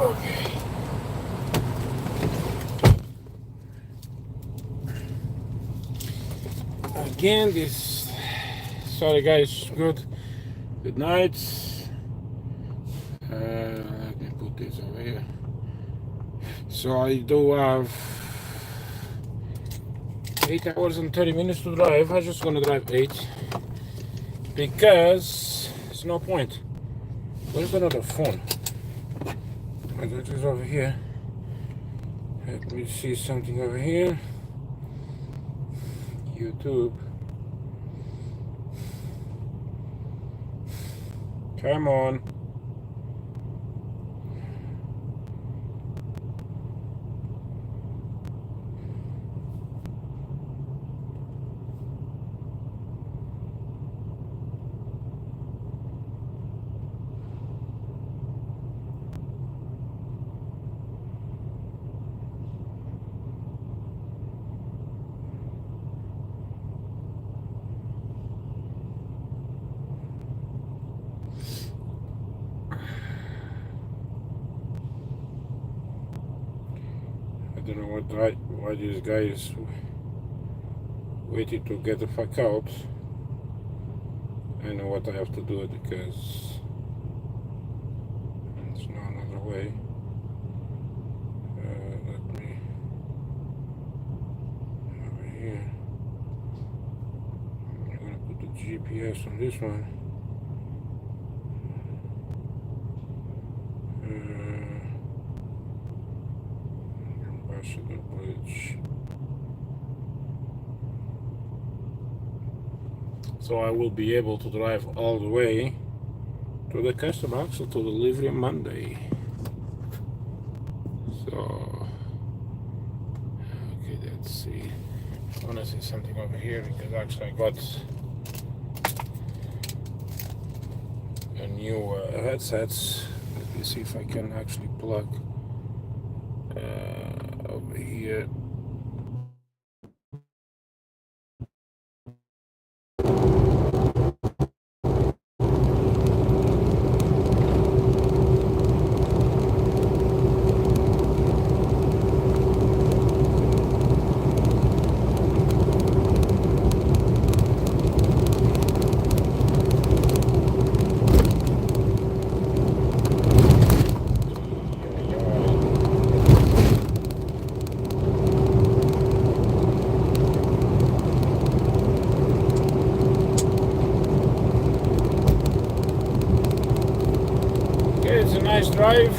Okay. Again, this. Sorry, guys. Good night. Let me put this over here. So I do have 8 hours and 30 minutes to drive. I'm just gonna drive 8 because there's no point. Where's another phone? I got this over here. Let me see something over here. YouTube. Come on. I don't know why this guy is waiting to get the fuck out. I know what I have to do because there's no another way. Let me over here. I'm gonna put the GPS on this one. Ambassador Bridge. So I will be able to drive all the way to the custom axle to delivery Monday. So, okay, let's see. I want to see something over here because actually I got a new headsets. Let me see if I can actually plug over here. It's a nice drive.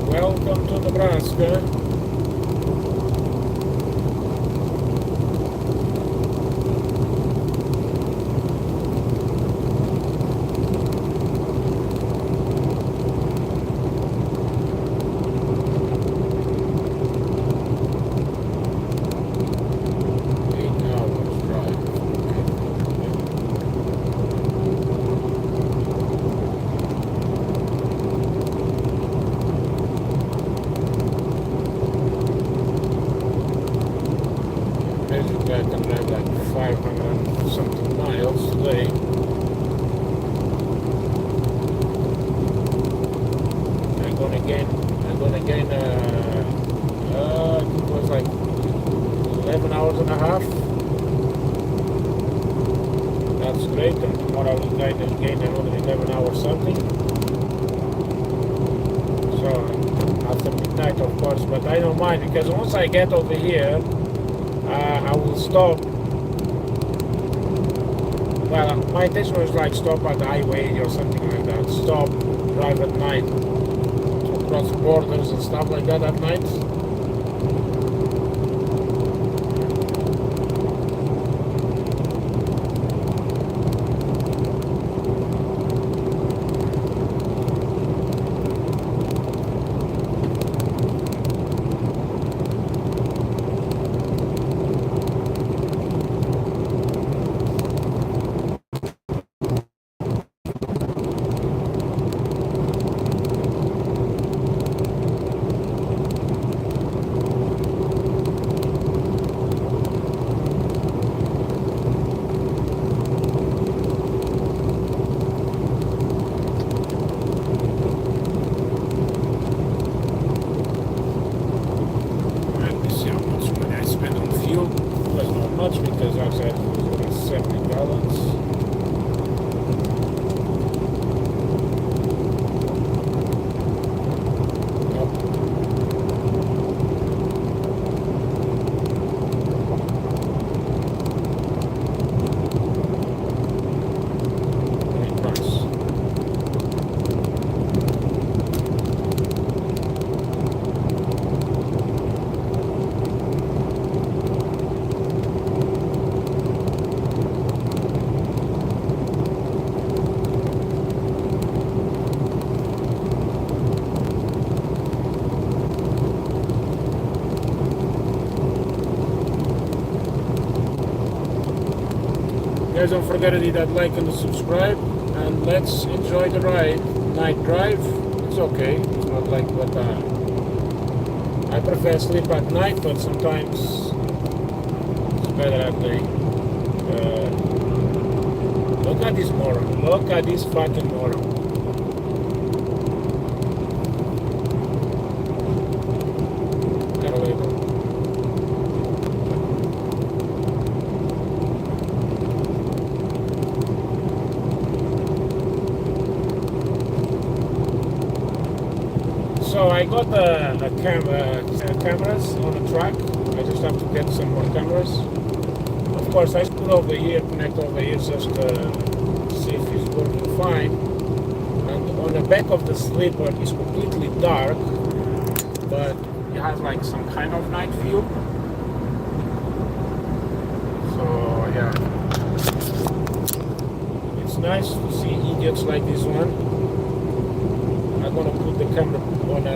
Welcome to Nebraska. I can drive like 500 something miles today. I'm gonna gain I think it was like 11 hours and a half. That's great, and tomorrow I will gain another 11 hours something. So after midnight of course, but I don't mind because once I get over here I will stop. Well, my intention was like stop at the highway or something like that. Stop, drive at night, to cross borders and stuff like that at night. fuel. Was not much because I said it was only 70 gallons. Guys, don't forget to hit that like and the subscribe, and let's enjoy the ride. Night drive, it's okay. It's not like what I prefer sleep at night, but sometimes it's better at day. Look at this moron. Look at this fucking moron. So I got cameras on the truck. I just have to get some more cameras. Of course, I put over here, connect over here just to see if it's working fine. And on the back of the sleeper is completely dark, but it has like some kind of night view. So yeah, it's nice to see idiots like this one. I'm gonna put the camera on the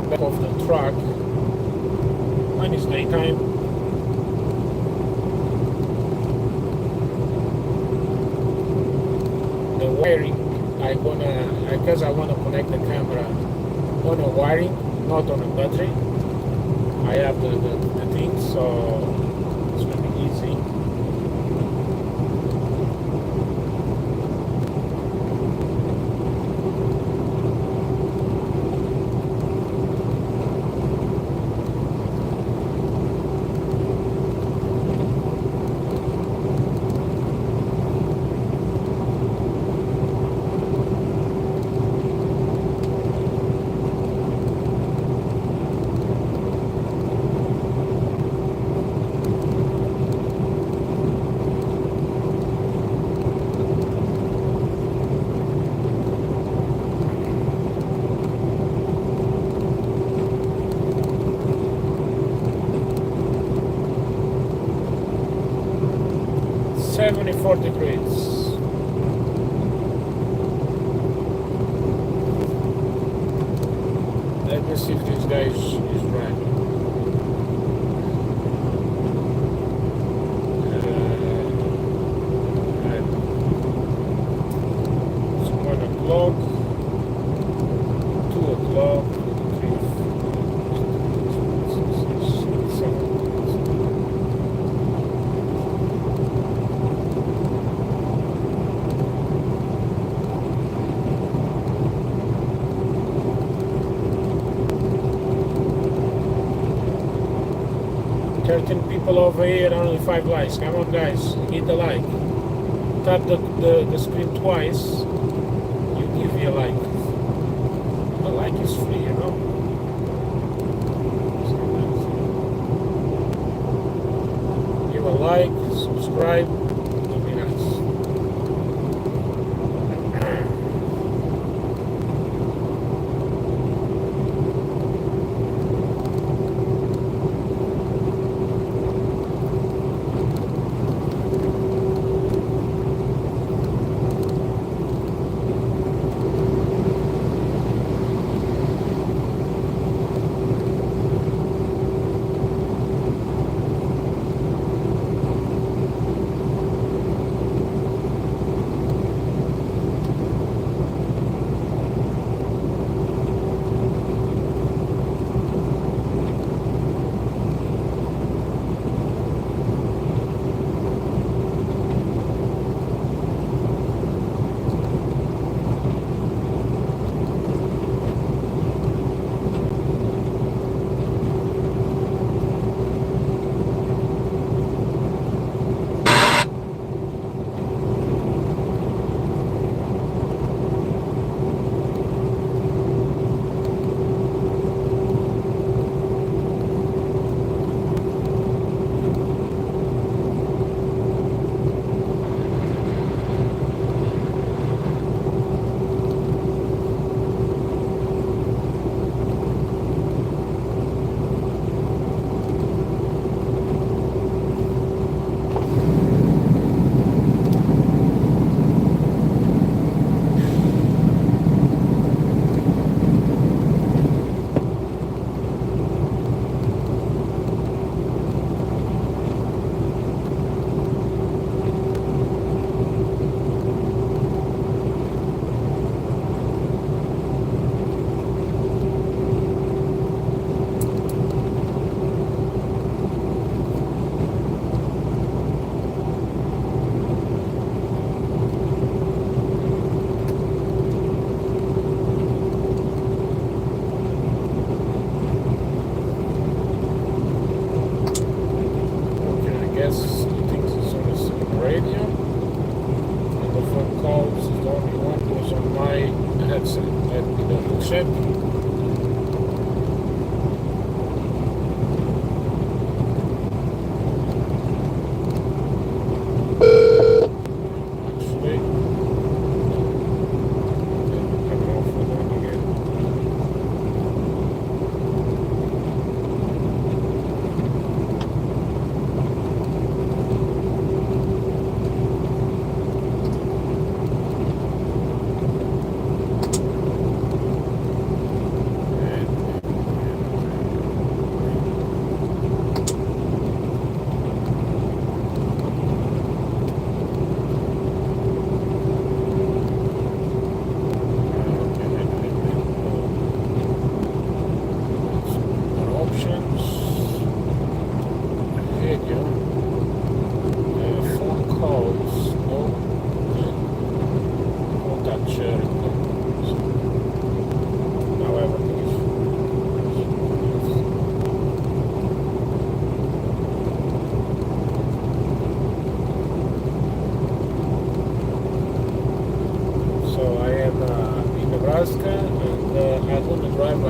back of the truck when it's daytime. The wiring, because I wanna connect the camera on a wiring, not on a battery. I have the thing, so it's gonna be easy. .74 degrees. Let me see if this guy is right. It's 1 o'clock, 2 o'clock, 3, 4, 5, 6, 7. People over here, only 5 likes. Come on, guys, hit the like. Tap the screen twice. You give me a like. The like is free, you know. Give a like, subscribe. It'll be nice.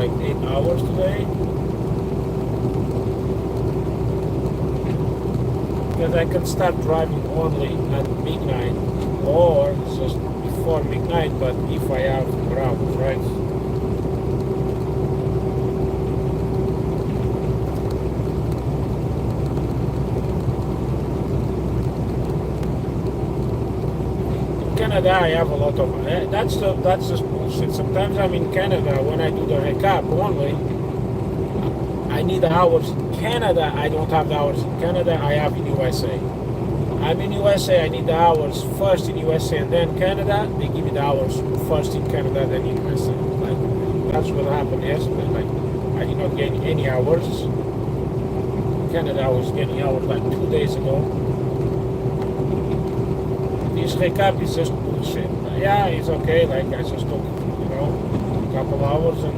like 8 hours today. Because I can start driving only at midnight or just before midnight, but if I have more hours, right? Canada, I have a lot of that's just bullshit. Sometimes I'm in Canada when I do the recap only. I need the hours in Canada. I don't have the hours in Canada. I have in USA. I'm in USA. I need the hours first in USA and then Canada. They give me the hours first in Canada, then in USA. Like that's what happened yesterday. Like I did not gain any hours. Canada, I was getting hours like 2 days ago. This recap is just bullshit. Yeah, it's okay. Like I just took, a couple hours and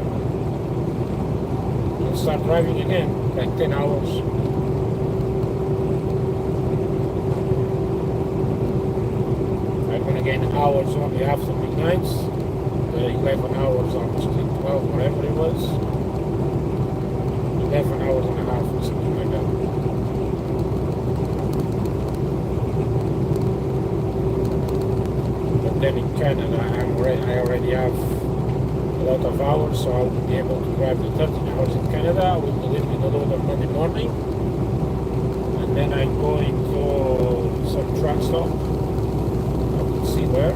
I'll start driving again, like 10 hours. I'm gonna gain hours only after midnight. The 11 hours, almost 12, whatever it was. 11 hours and a half or something like that. Then in Canada, I already have a lot of hours, so I will be able to drive the 13 hours in Canada. I will deliver the load on Monday morning, and then I'm going to some truck stop. I will see where.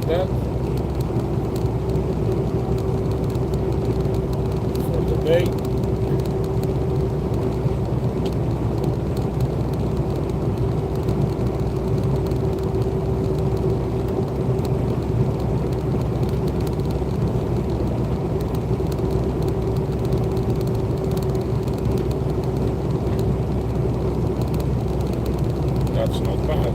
that for today. That's not bad.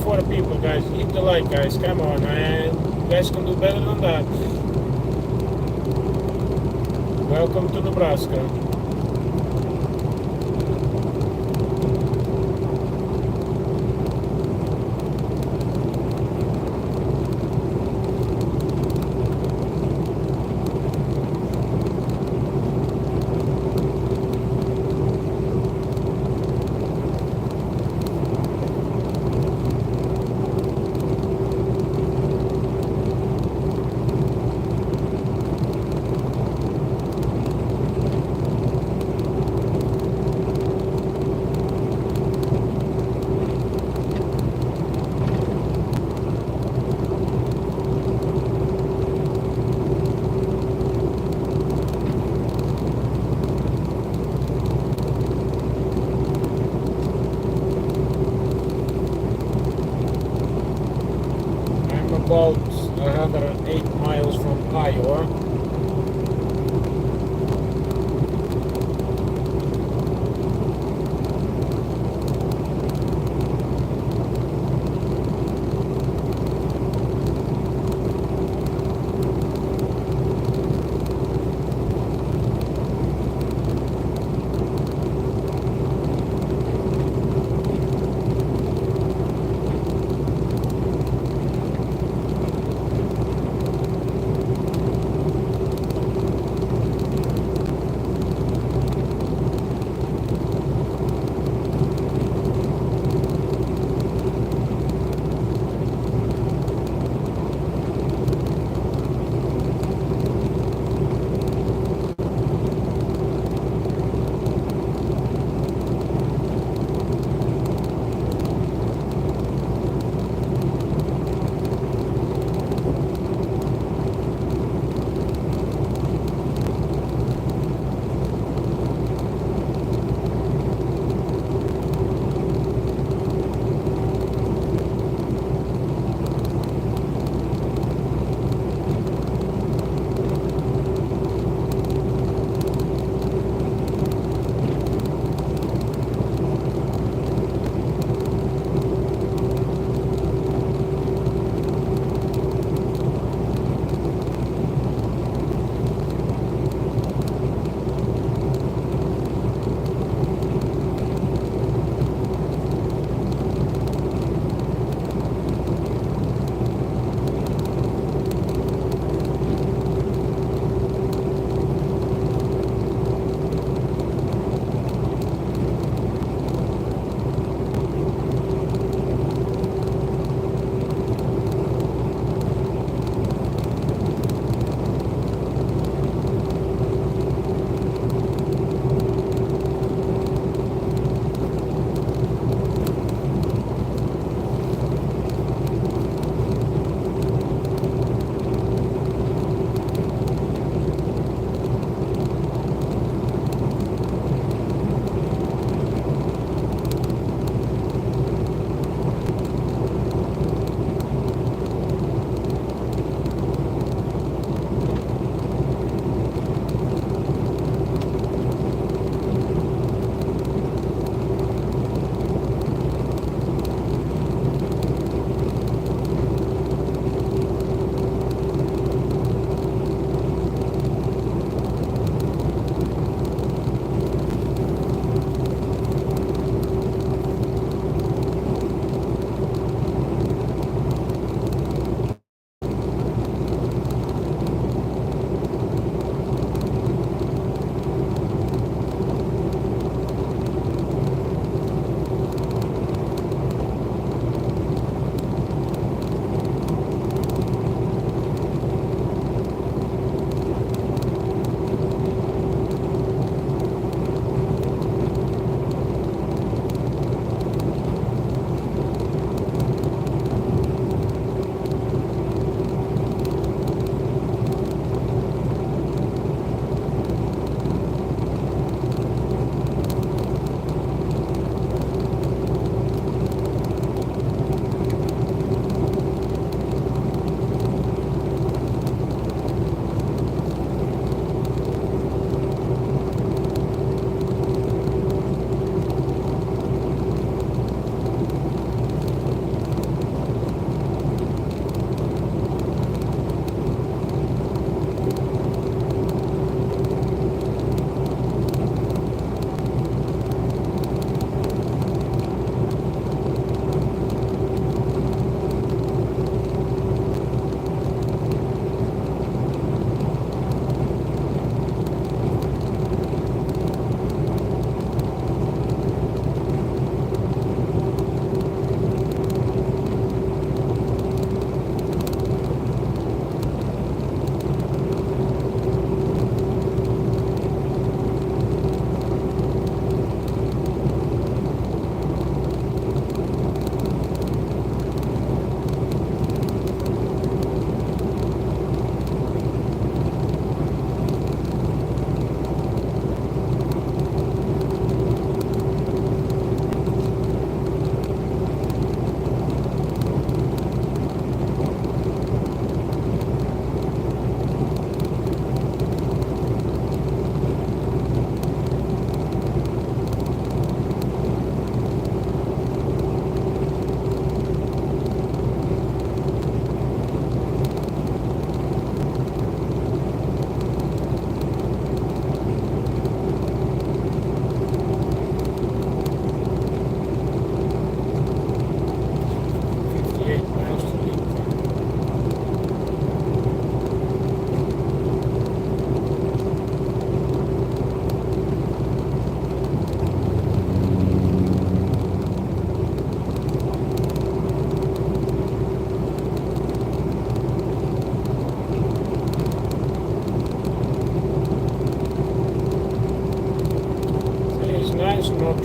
For people, guys, hit the like, guys. Come on, man. You guys can do better than that. Welcome to Nebraska.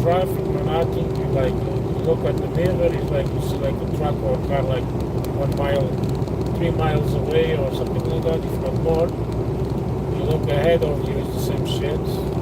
traffic, no nothing. You like you look at the mirror, it's like you see like a truck or a car like 1 mile, 3 miles away or something like that, if not more. You look ahead of you, it's the same shit.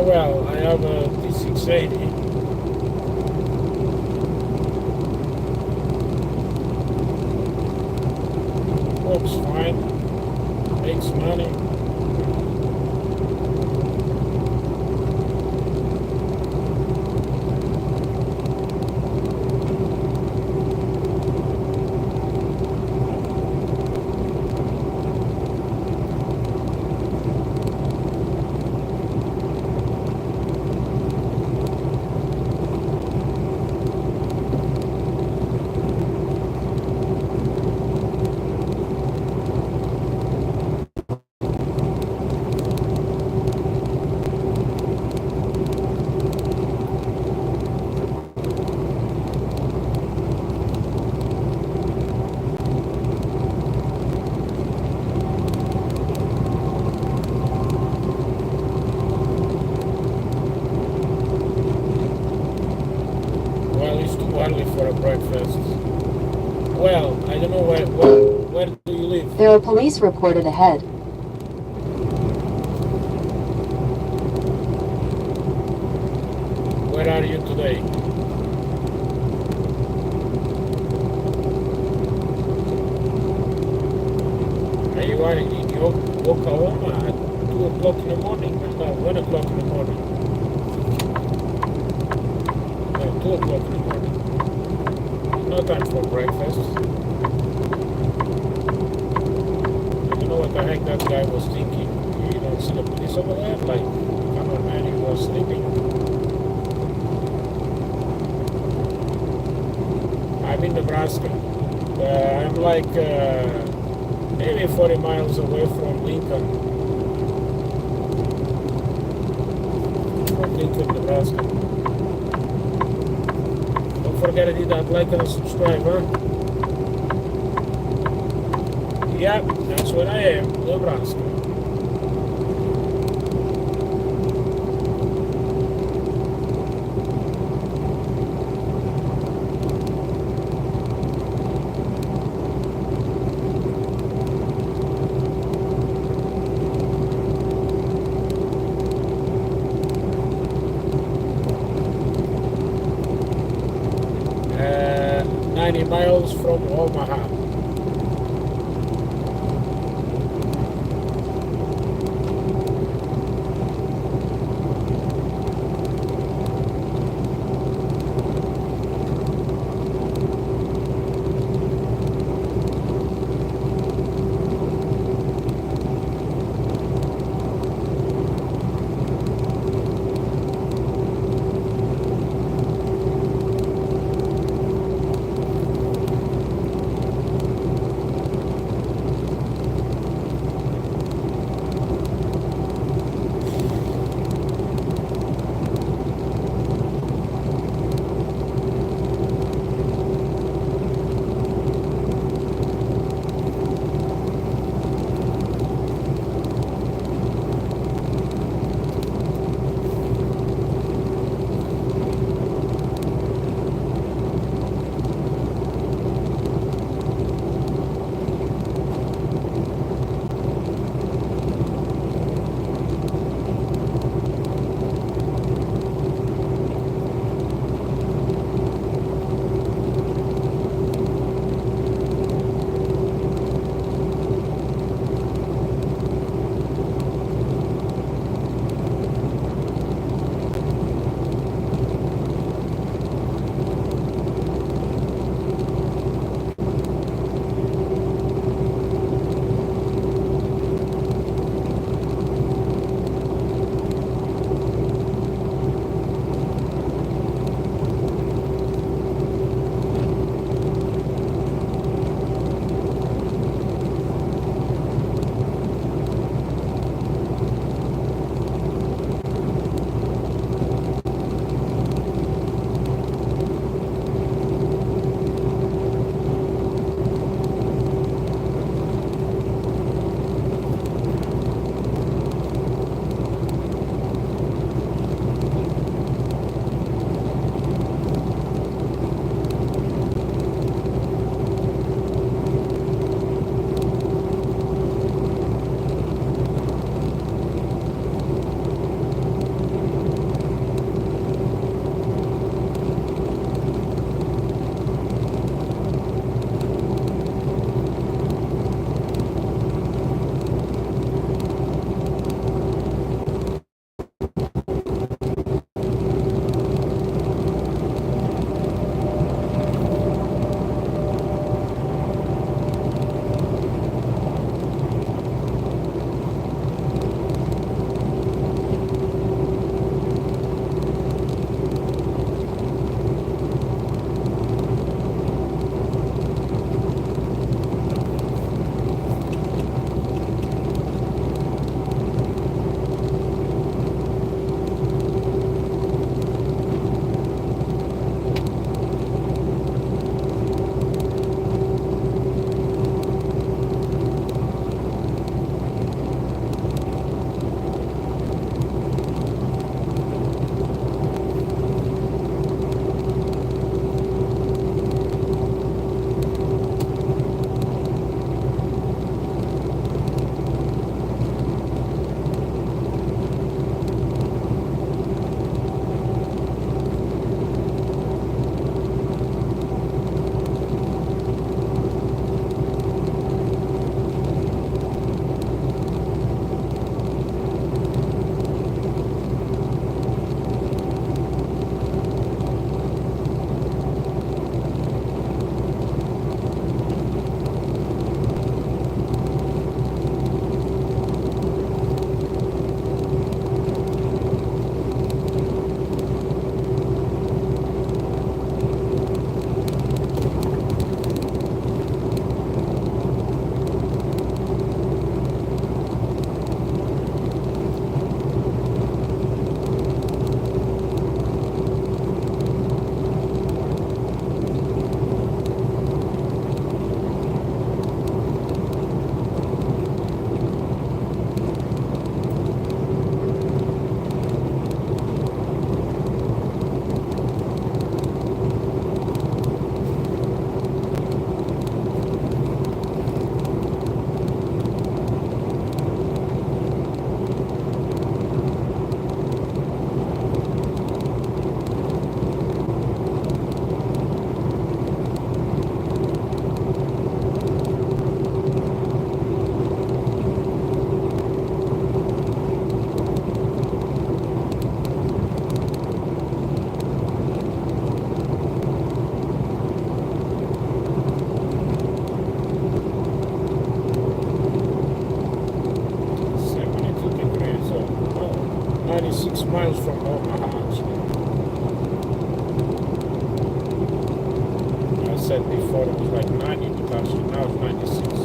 well, I have a T680. Works fine, makes money. For a breakfast. Well, I don't know where do you live? There are police reported ahead. Where are you today? Are you in Oklahoma at 2 o'clock in the morning? No, 1 o'clock in the morning. No, 2 o'clock in the morning. No time for breakfast. I don't know what the heck that guy was thinking. You don't see the police over there? Like, come on man, he was sleeping. I'm in Nebraska. I'm like maybe 40 miles away from Lincoln. From Lincoln, Nebraska. Don't forget to hit that like and subscribe, huh? Yeah, that's where I am, Nebraska. Uh, 90 miles from Omaha. 96 miles from Omaha, actually. I said before it was like 90, but actually now it's 96.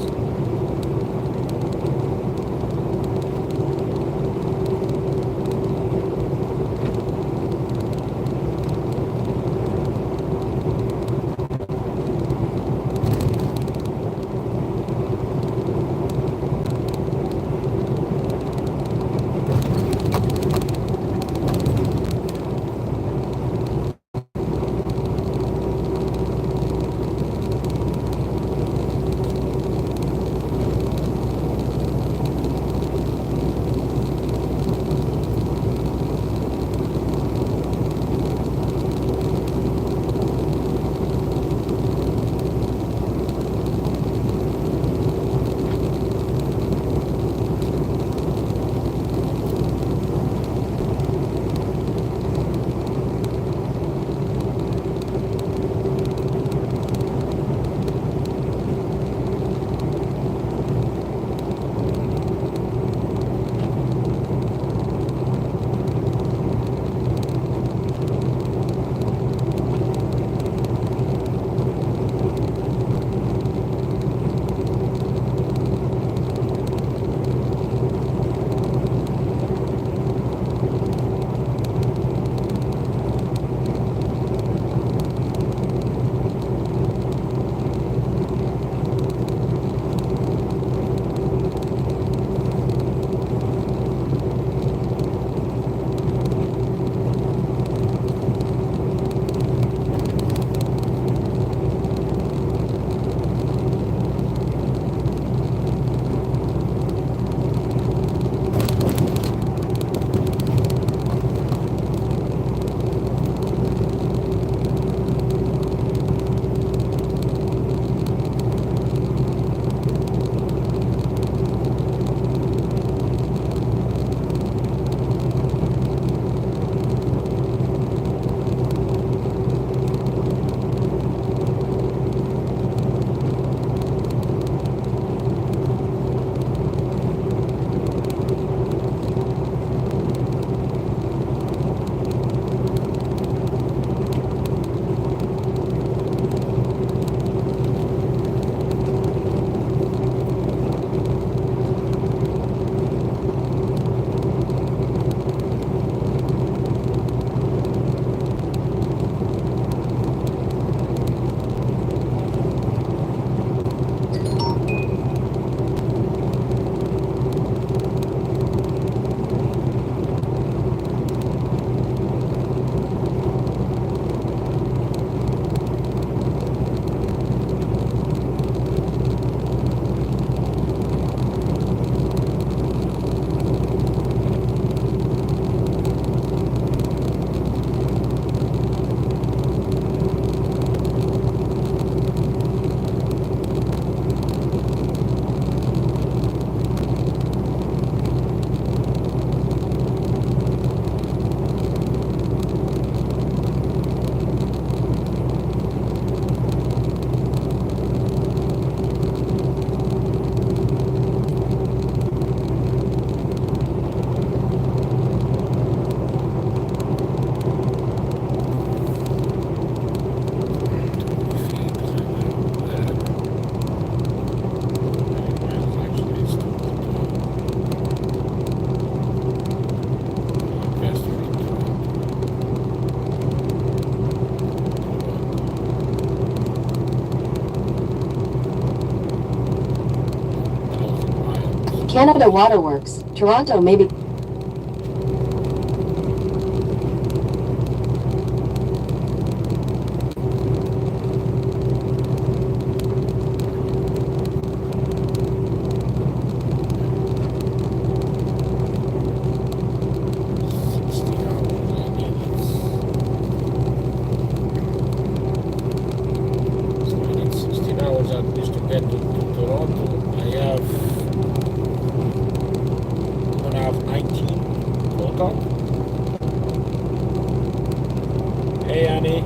Canada Waterworks, Toronto maybe. Hey, Annie.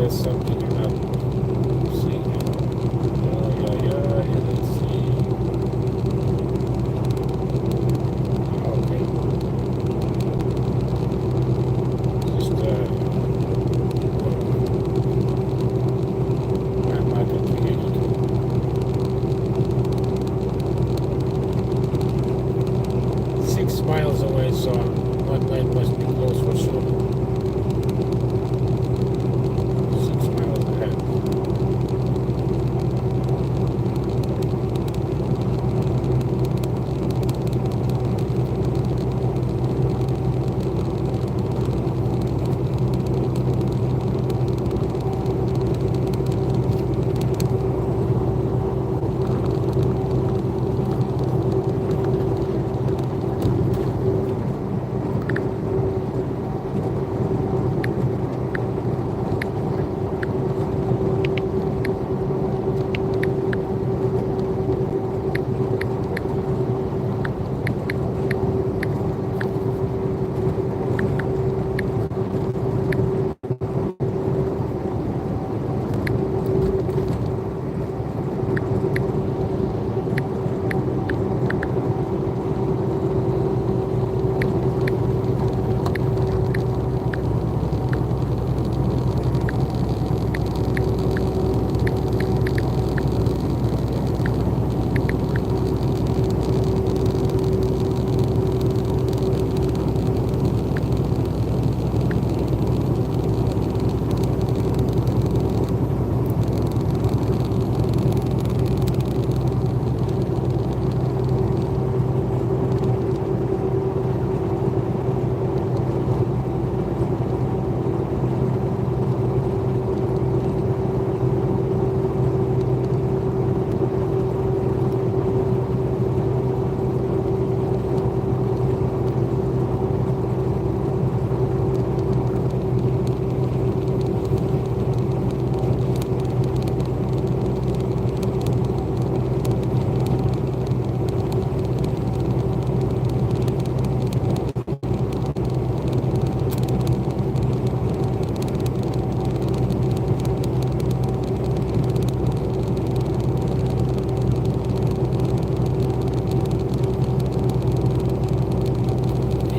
says something or not. See. Let's see. Okay. Just my market created. 6 miles away, so one line must be close for sure. 6 miles ahead.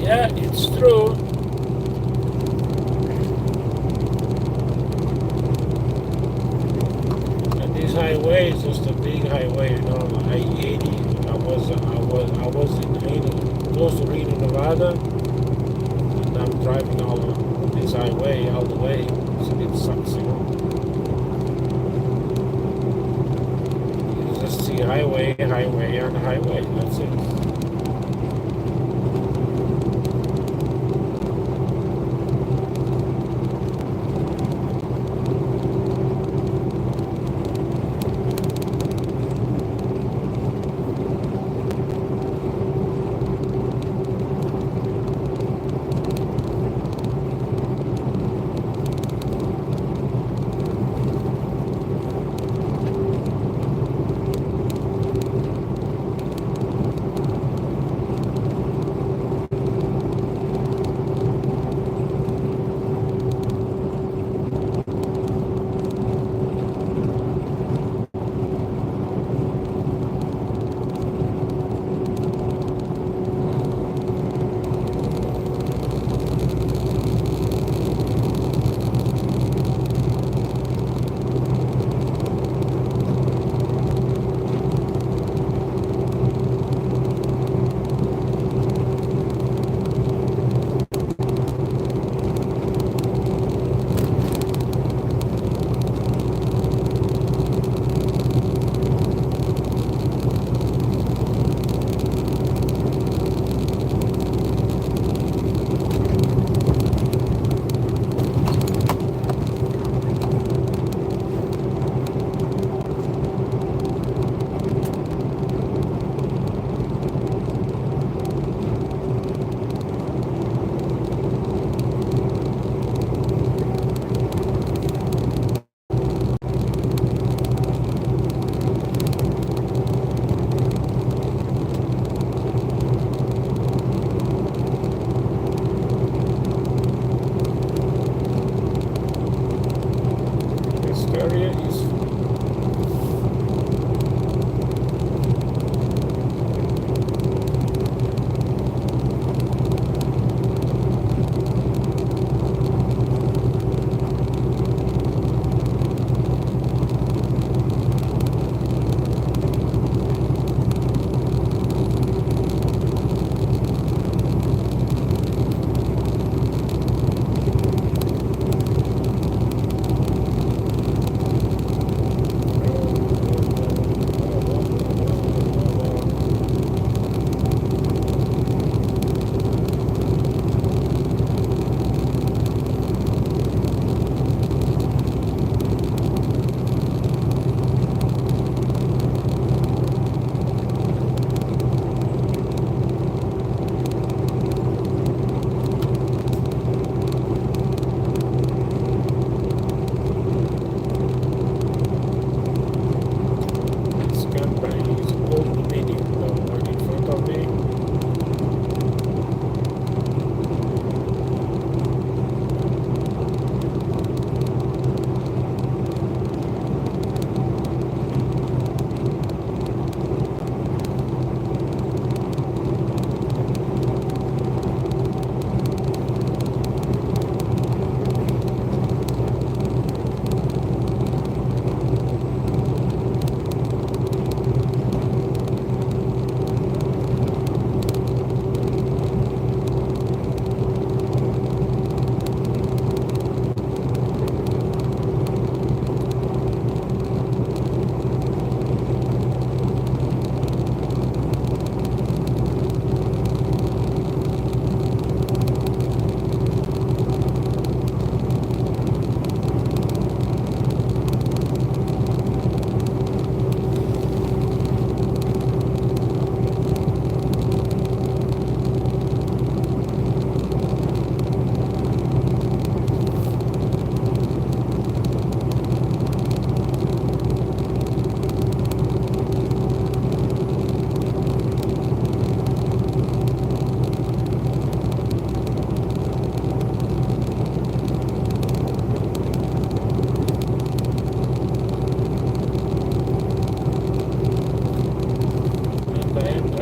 Yeah, it's true. And this highway is just a big highway, you know, I-80. I was in close to Reno, Nevada, and I'm driving all on this highway all the way. It's a bit sucks, you know. You just see highway, and highway. That's it.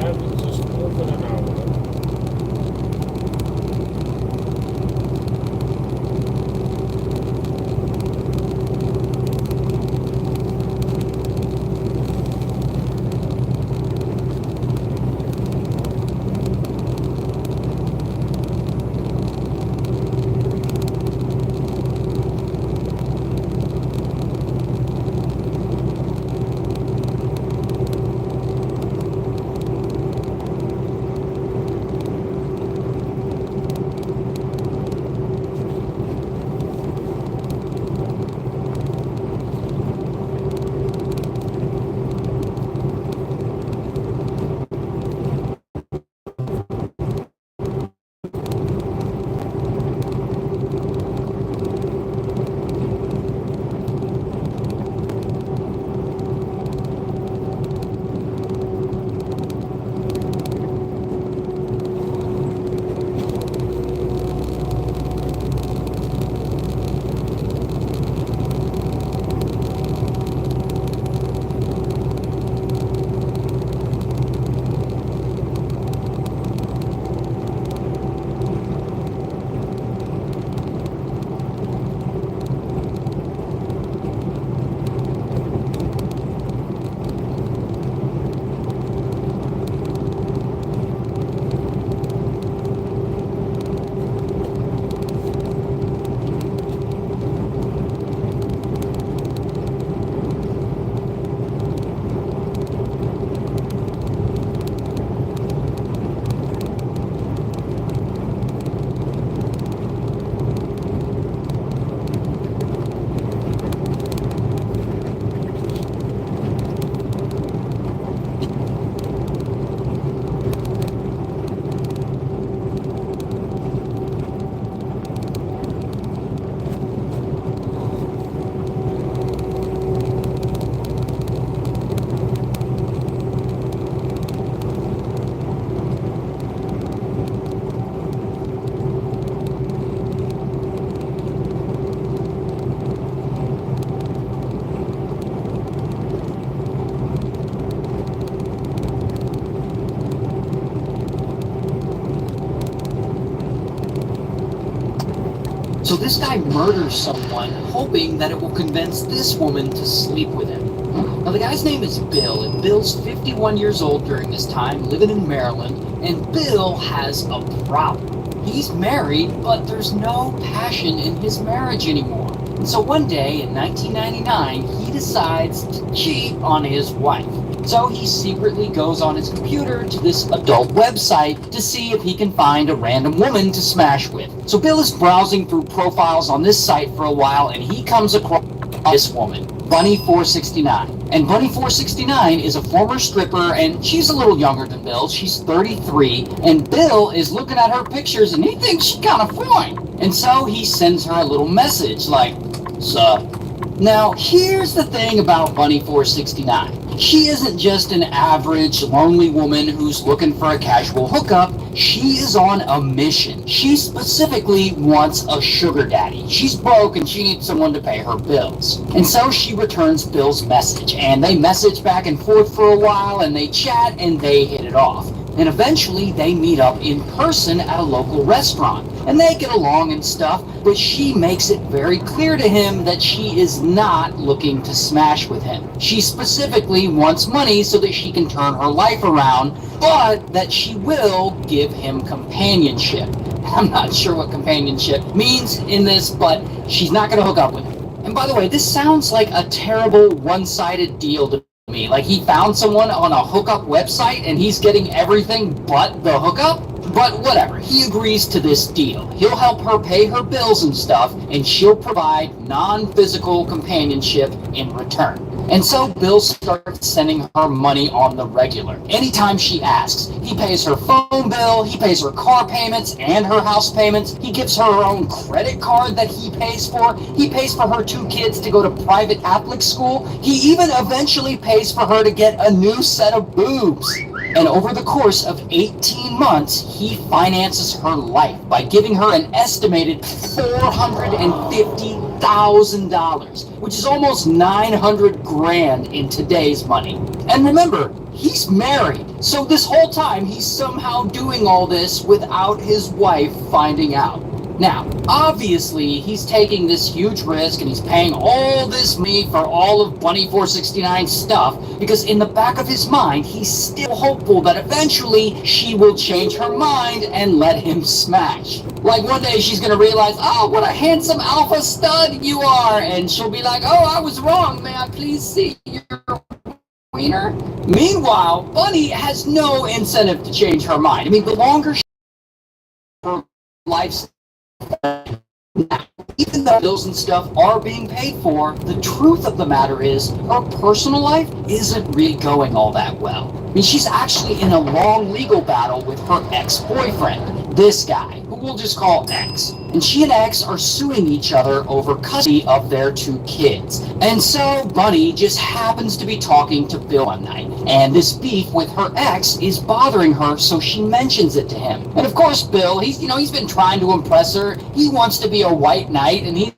It's just moving an hour. So this guy murders someone, hoping that it will convince this woman to sleep with him. Now the guy's name is Bill, and Bill's 51 years old during this time, living in Maryland, and Bill has a problem. He's married, but there's no passion in his marriage anymore. And so one day in 1999, he decides to cheat on his wife. So he secretly goes on his computer to this adult website to see if he can find a random woman to smash with. So Bill is browsing through profiles on this site for a while, and he comes across this woman, Bunny469. And Bunny469 is a former stripper, and she's a little younger than Bill. She's 33, and Bill is looking at her pictures, and he thinks she's kind of fine. And so he sends her a little message like, "Sup?" Now, here's the thing about Bunny469. She isn't just an average, lonely woman who's looking for a casual hookup. She is on a mission. She specifically wants a sugar daddy. She's broke and she needs someone to pay her bills. And so she returns Bill's message, and they message back and forth for a while, and they chat, and they hit it off. And eventually they meet up in person at a local restaurant. And they get along and stuff, but she makes it very clear to him that she is not looking to smash with him. She specifically wants money so that she can turn her life around, but that she will give him companionship. I'm not sure what companionship means in this, but she's not going to hook up with him. And by the way, this sounds like a terrible one-sided deal to me. Like he found someone on a hookup website and he's getting everything but the hookup? But whatever, he agrees to this deal. He'll help her pay her bills and stuff, and she'll provide non-physical companionship in return. And so Bill starts sending her money on the regular. Anytime she asks, he pays her phone bill, he pays her car payments and her house payments. He gives her her own credit card that he pays for. He pays for her 2 kids to go to private Catholic school. He even eventually pays for her to get a new set of boobs. And over the course of 18 months, he finances her life by giving her an estimated $450,000, which is almost $900,000 in today's money. And remember, he's married. So this whole time, he's somehow doing all this without his wife finding out. Now, obviously, he's taking this huge risk and he's paying all this money for all of Bunny 469's stuff because in the back of his mind, he's still hopeful that eventually she will change her mind and let him smash. Like one day she's gonna realize, oh, what a handsome alpha stud you are, and she'll be like, oh, I was wrong, may I please see your wiener? Meanwhile, Bunny has no incentive to change her mind. I mean, the longer her life's now, even though bills and stuff are being paid for, the truth of the matter is her personal life isn't really going all that well. I mean, she's actually in a long legal battle with her ex-boyfriend, this guy, who we'll just call X. And she and X are suing each other over custody of their 2 kids. And so Bunny just happens to be talking to Bill one night. And this beef with her ex is bothering her, so she mentions it to him. And of course, Bill, he's been trying to impress her. He wants to be a white knight, and he's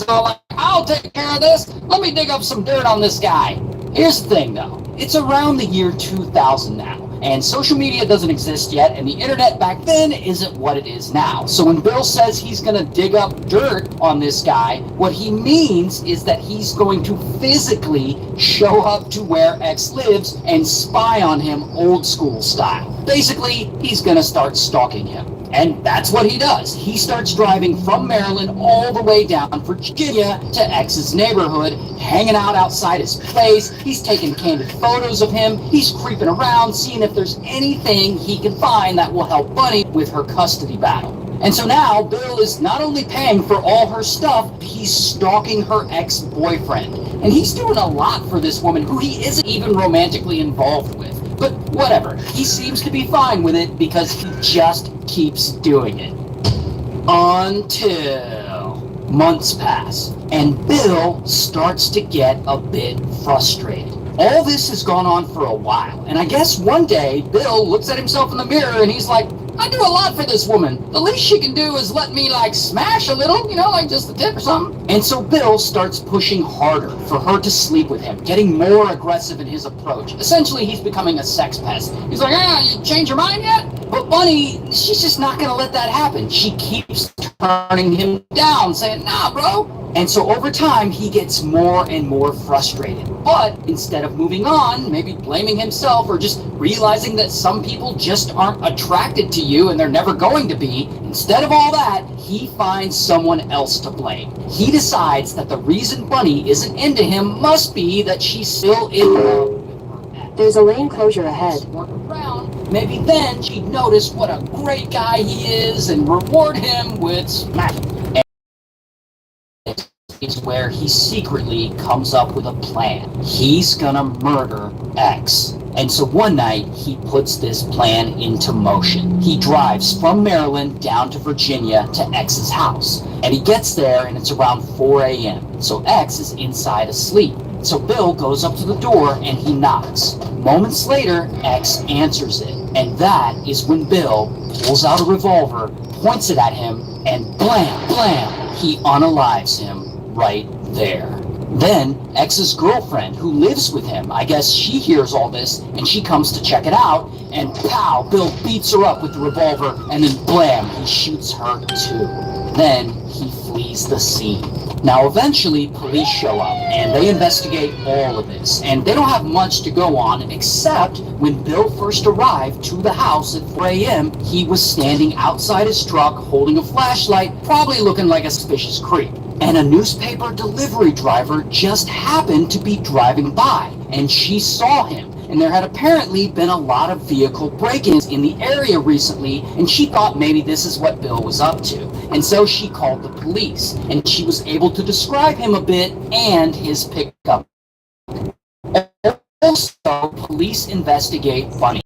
all like, I'll take care of this. Let me dig up some dirt on this guy. Here's the thing, though. It's around the year 2000 now. And social media doesn't exist yet, and the internet back then isn't what it is now. So when Bill says he's going to dig up dirt on this guy, what he means is that he's going to physically show up to where X lives and spy on him old school style. Basically, he's going to start stalking him. And that's what he does. He starts driving from Maryland all the way down Virginia to X's neighborhood, hanging out outside his place. He's taking candid photos of him. He's creeping around, seeing if there's anything he can find that will help Bunny with her custody battle. And so now Bill is not only paying for all her stuff, he's stalking her ex-boyfriend. And he's doing a lot for this woman who he isn't even romantically involved with. But whatever, he seems to be fine with it because he just keeps doing it. Until months pass, and Bill starts to get a bit frustrated. All this has gone on for a while, and I guess one day, Bill looks at himself in the mirror and he's like, I do a lot for this woman. The least she can do is let me, smash a little, like just a tip or something. And so Bill starts pushing harder for her to sleep with him, getting more aggressive in his approach. Essentially, he's becoming a sex pest. He's like, you change your mind yet? But Bunny, she's just not gonna let that happen. She keeps turning him down, saying, nah, bro. And so over time, he gets more and more frustrated. But instead of moving on, maybe blaming himself or just realizing that some people just aren't attracted to you and they're never going to be, instead of all that, he finds someone else to blame. He decides that the reason Bunny isn't into him must be that she's still in love with her ex. There's a lane closure ahead. Work around. Maybe then she'd notice what a great guy he is and reward him with smashing. Is where he secretly comes up with a plan. He's gonna murder X. And so one night, he puts this plan into motion. He drives from Maryland down to Virginia to X's house. And he gets there and it's around 4 a.m. So X is inside asleep. So Bill goes up to the door and he knocks. Moments later, X answers it. And that is when Bill pulls out a revolver, points it at him, and blam, blam, he unalives him right there. Then X's girlfriend, who lives with him, I guess she hears all this and she comes to check it out, and pow, Bill beats her up with the revolver, and then blam, he shoots her too. Then he flees the scene. Now eventually police show up and they investigate all of this, and they don't have much to go on except when Bill first arrived to the house at 4 a.m. he was standing outside his truck holding a flashlight, probably looking like a suspicious creep. And a newspaper delivery driver just happened to be driving by, and she saw him. And there had apparently been a lot of vehicle break-ins in the area recently, and she thought maybe this is what Bill was up to. And so she called the police, and she was able to describe him a bit and his pickup. Also, police investigate Bunny.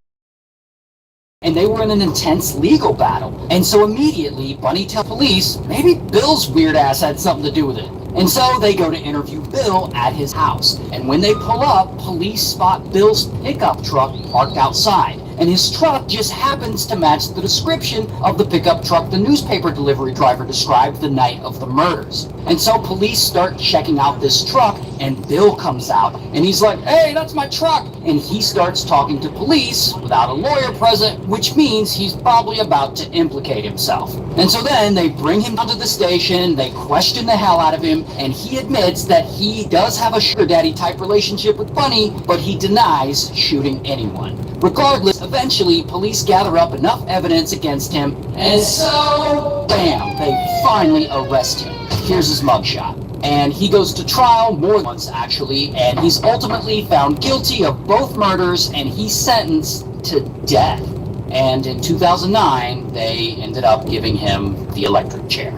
And they were in an intense legal battle. And so immediately, Bunny tells police, maybe Bill's weird ass had something to do with it. And so they go to interview Bill at his house. And when they pull up, police spot Bill's pickup truck parked outside. and his truck just happens to match the description of the pickup truck the newspaper delivery driver described the night of the murders. And so police start checking out this truck, and Bill comes out, and he's like, "Hey, that's my truck!" And he starts talking to police without a lawyer present, which means he's probably about to implicate himself. And so then they bring him down to the station, they question the hell out of him, and he admits that he does have a sugar daddy type relationship with Bunny, but he denies shooting anyone. Regardless, eventually police gather up enough evidence against him, and so, bam, they finally arrest him. Here's his mugshot. And he goes to trial more than once, actually, and he's ultimately found guilty of both murders, and he's sentenced to death. And in 2009, they ended up giving him the electric chair.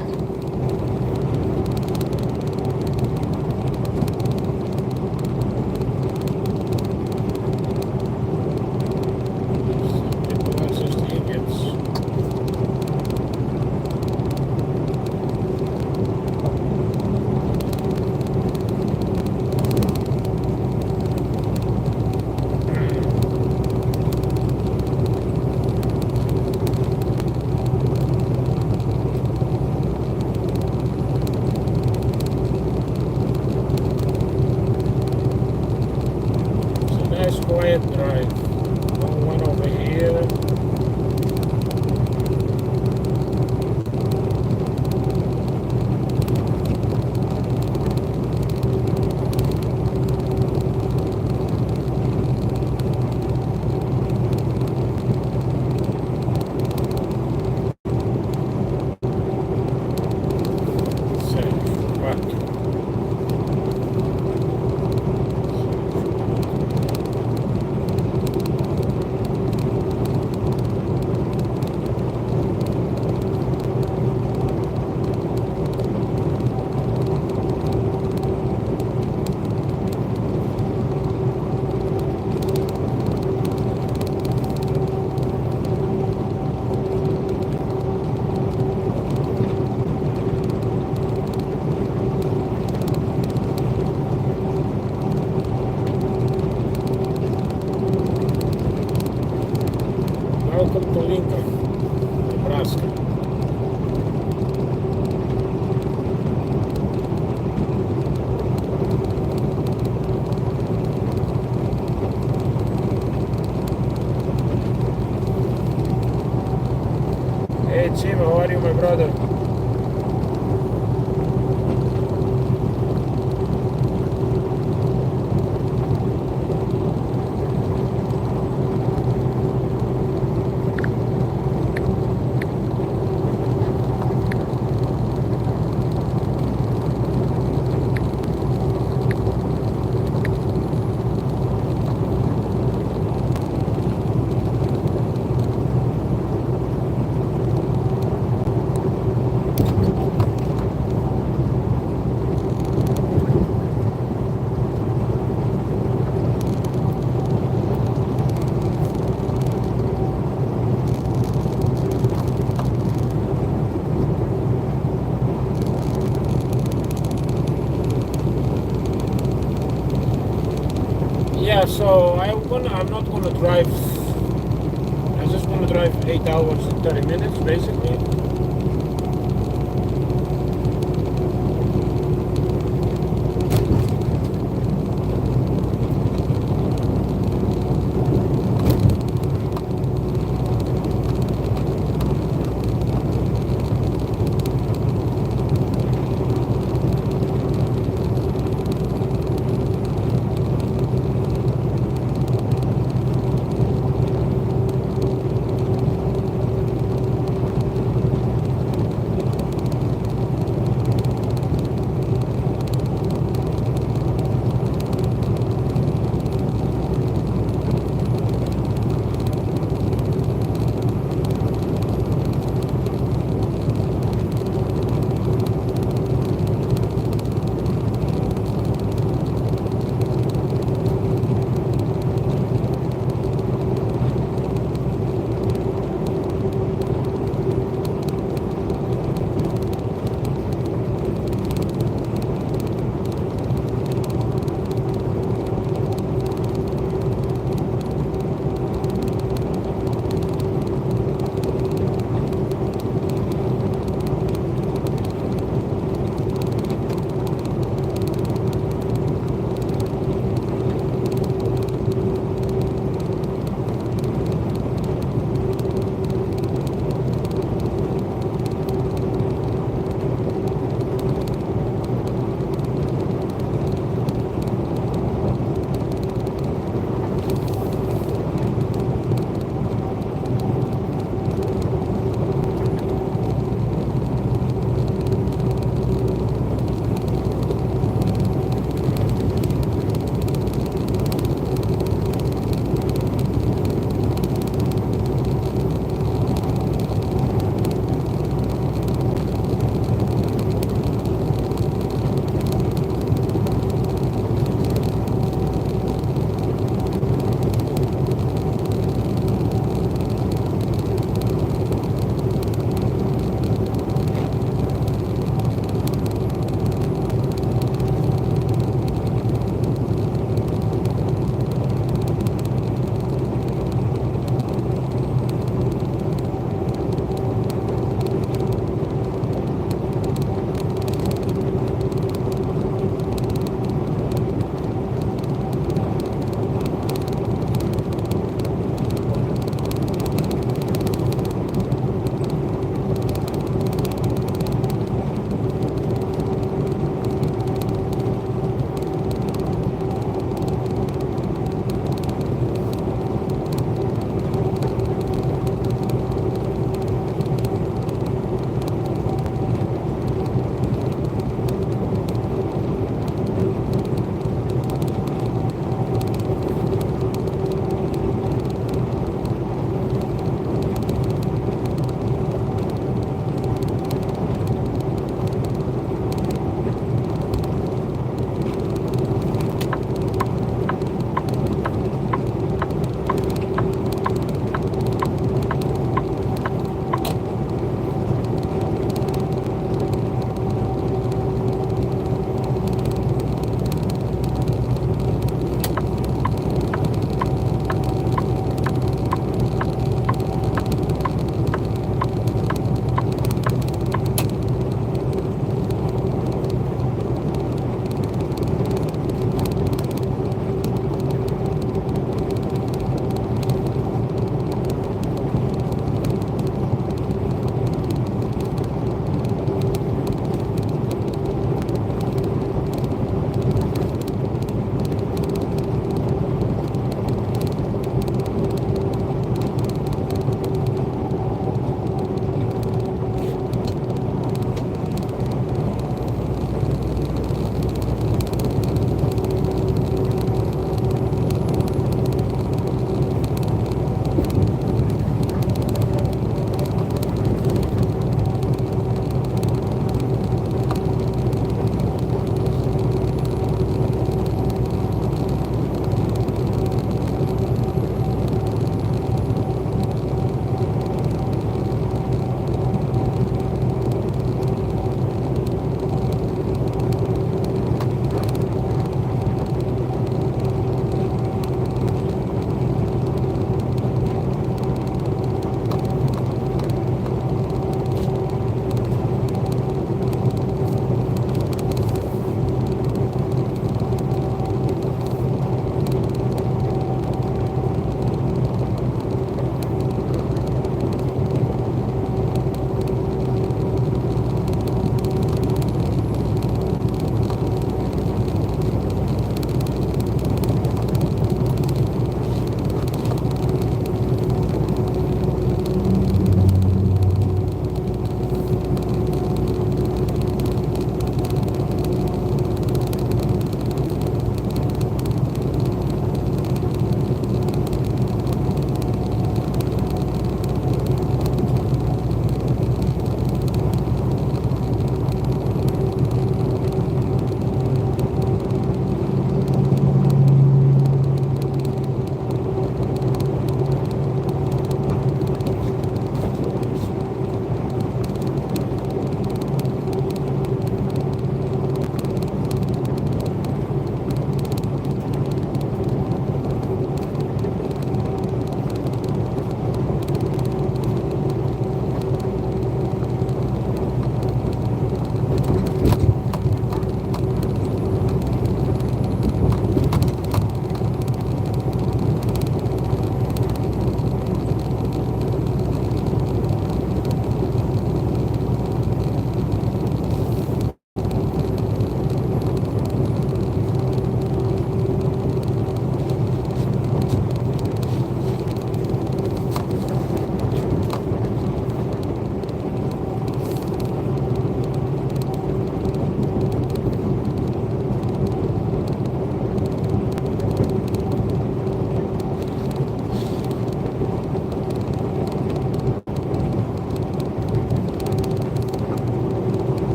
Quiet drive. No one over here. Safe, but welcome to Lincoln, Nebraska. Hey Jim, how are you, my brother? Yeah, so I'm not gonna drive. I'm just gonna drive 8 hours and 30 minutes, basically.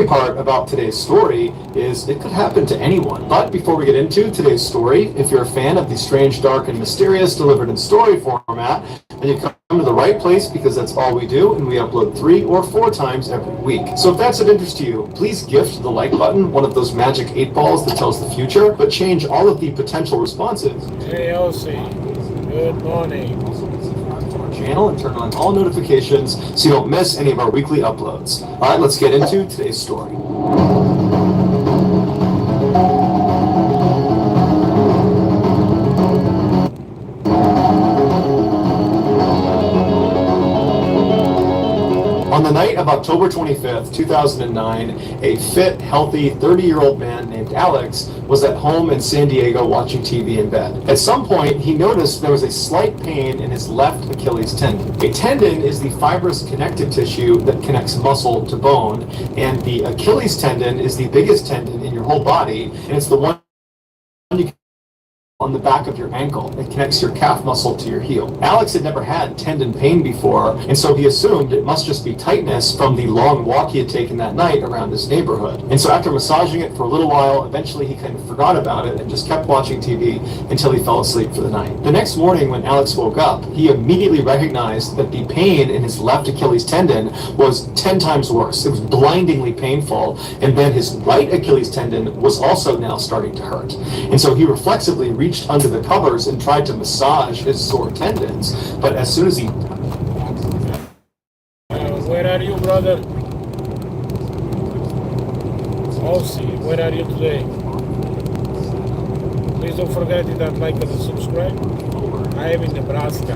scary part about today's story is it could happen to anyone. But before we get into today's story, if you're a fan of the strange, dark, and mysterious delivered in story format, then you come to the right place, because that's all we do, and we upload 3 or 4 times every week. So if that's of interest to you, please gift the like button one of those magic 8 balls that tells the future, but change all of the potential responses. Hey, Elsie. Good morning. To our channel and turn on all notifications so you don't miss any of our weekly uploads. All right, let's get into today's story. On the night of October 25th, 2009, a fit, healthy 30-year-old man named Alex was at home in San Diego watching TV in bed. At some point, he noticed there was a slight pain in his left Achilles tendon. A tendon is the fibrous connective tissue that connects muscle to bone, and the Achilles tendon is the biggest tendon in your whole body, and it's the one you on the back of your ankle. It connects your calf muscle to your heel. Alex had never had tendon pain before, and so he assumed it must just be tightness from the long walk he had taken that night around his neighborhood. And so after massaging it for a little while, eventually he kind of forgot about it and just kept watching TV until he fell asleep for the night. The next morning when Alex woke up, he immediately recognized that the pain in his left Achilles tendon was 10 times worse. It was blindingly painful, and then his right Achilles tendon was also now starting to hurt. And so he reflexively reached under the covers and tried to massage his sore tendons, but as soon as he... Where are you, brother? Elsie, where are you today? Please don't forget to hit that like and subscribe. I am in Nebraska.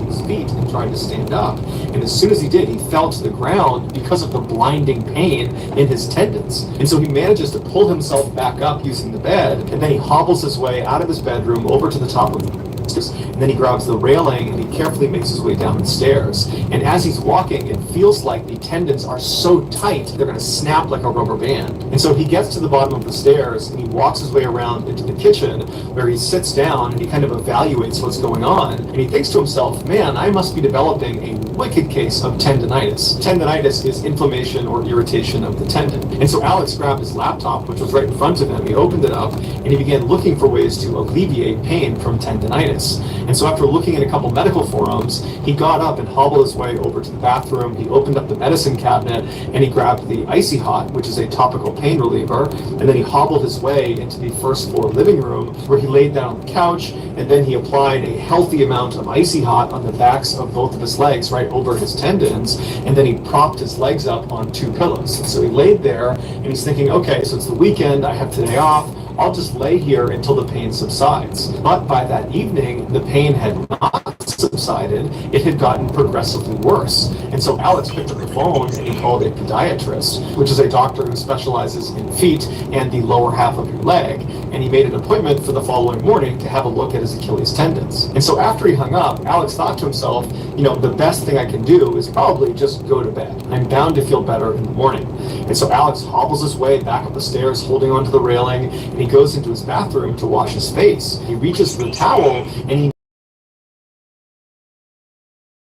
His feet and tried to stand up, and as soon as he did, he fell to the ground because of the blinding pain in his tendons. And so he manages to pull himself back up using the bed, and then he hobbles his way out of his bedroom over to the top of the stairs, and then he grabs the railing and he carefully makes his way down the stairs. And as he's walking, it feels like the tendons are so tight they're going to snap like a rubber band. And so he gets to the bottom of the stairs and he walks his way around into the kitchen, where he sits down and he kind of evaluates what's going on, and he thinks to himself, man, I must be developing a wicked case of tendonitis. Tendonitis is inflammation or irritation of the tendon. And so Alex grabbed his laptop, which was right in front of him. He opened it up and he began looking for ways to alleviate pain from tendonitis. And so after looking at a couple medical forums, he got up and hobbled his way over to the bathroom. He opened up the medicine cabinet and he grabbed the Icy Hot, which is a topical pain reliever, and then he hobbled his way into the first floor living room, where he laid down on the couch, and then he applied a healthy amount of Icy Hot on the backs of both of his legs right over his tendons, and then he propped his legs up on 2 pillows. So he laid there and he's thinking, okay, so it's the weekend, I have today off, I'll just lay here until the pain subsides. But by that evening, the pain had not subsided. It had gotten progressively worse. And so Alex picked up the phone and he called a podiatrist, which is a doctor who specializes in feet and the lower half of your leg. And he made an appointment for the following morning to have a look at his Achilles tendons. And so after he hung up, Alex thought to himself, you know, the best thing I can do is probably just go to bed. I'm bound to feel better in the morning. And so Alex hobbles his way back up the stairs, holding onto the railing, and he goes into his bathroom to wash his face. He reaches for the towel and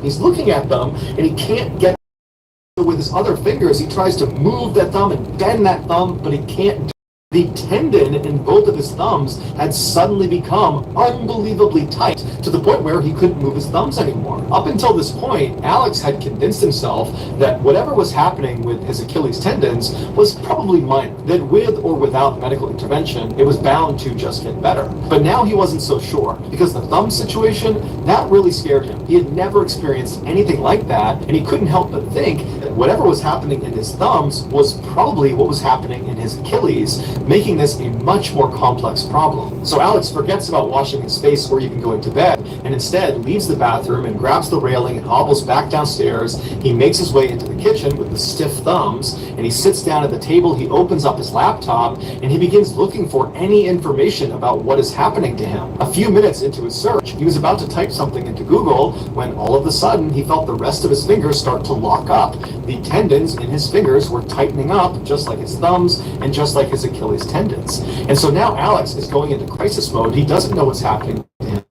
he's looking at them and he can't get with his other fingers. He tries to move that thumb and bend that thumb, but he can't. The tendon in both of his thumbs had suddenly become unbelievably tight, to the point where he couldn't move his thumbs anymore. Up until this point, Alex had convinced himself that whatever was happening with his Achilles tendons was probably minor, that with or without medical intervention, it was bound to just get better. But now he wasn't so sure, because the thumb situation, that really scared him. He had never experienced anything like that, and he couldn't help but think that whatever was happening in his thumbs was probably what was happening in his Achilles, making this a much more complex problem. So Alex forgets about washing his face or even going to bed, and instead leaves the bathroom and grabs the railing and hobbles back downstairs. He makes his way into the kitchen with the stiff thumbs, and he sits down at the table. He opens up his laptop and he begins looking for any information about what is happening to him. A few minutes into his search, he was about to type something into Google when all of a sudden he felt the rest of his fingers start to lock up. The tendons in his fingers were tightening up, just like his thumbs and just like his Achilles tendons. And so now Alex is going into crisis mode. He doesn't know what's happening to him.